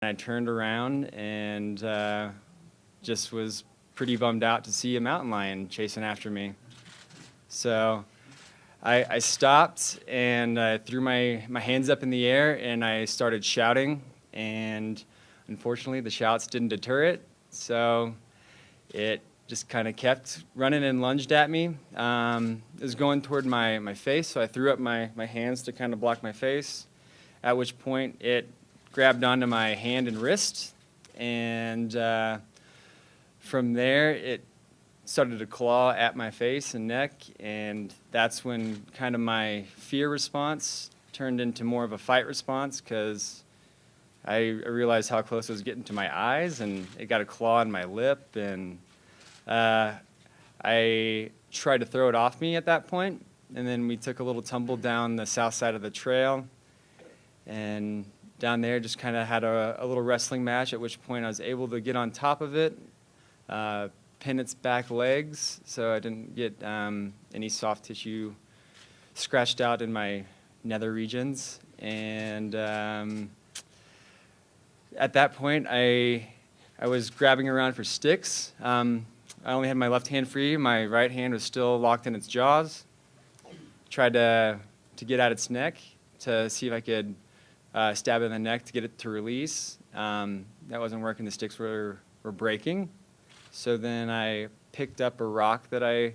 I turned around and just was pretty bummed out to see a mountain lion chasing after me. So I stopped and I threw my hands up in the air and I started shouting, and unfortunately the shouts didn't deter it, so it just kind of kept running and lunged at me. It was going toward my face, so I threw up my hands to kind of block my face, at which point it grabbed onto my hand and wrist, and from there it started to claw at my face and neck, and that's when kind of my fear response turned into more of a fight response, because I realized how close it was getting to my eyes, and it got a claw on my lip, and I tried to throw it off me at that point, and then we took a little tumble down the south side of the trail, and down there just kind of had a little wrestling match, at which point I was able to get on top of it, pin its back legs so I didn't get any soft tissue scratched out in my nether regions. And at that point I was grabbing around for sticks. I only had my left hand free. My right hand was still locked in its jaws. Tried to get at its neck to see if I could stab it in the neck to get it to release. That wasn't working. The sticks were breaking. So then I picked up a rock that I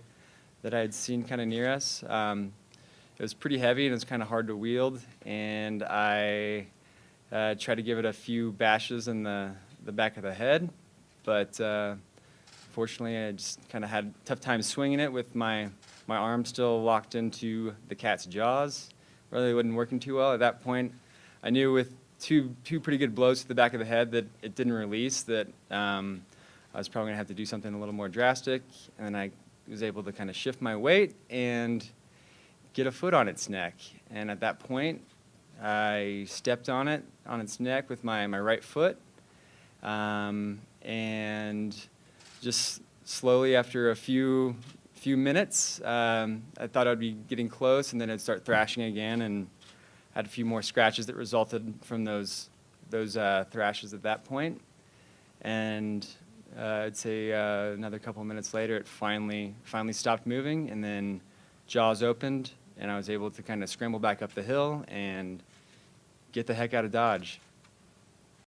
had seen kind of near us. It was pretty heavy and it was kind of hard to wield, and I tried to give it a few bashes in the back of the head, but fortunately I just kind of had a tough time swinging it with my arm still locked into the cat's jaws. Really wasn't working too well. At that point I knew with two pretty good blows to the back of the head that it didn't release, that I was probably going to have to do something a little more drastic, and then I was able to kind of shift my weight and get a foot on its neck. And at that point, I stepped on its neck with my right foot, and just slowly after a few minutes, I thought I'd be getting close, and then it'd start thrashing again, and had a few more scratches that resulted from those thrashes at that point. And I'd say another couple minutes later, it finally stopped moving, and then jaws opened, and I was able to kind of scramble back up the hill and get the heck out of Dodge.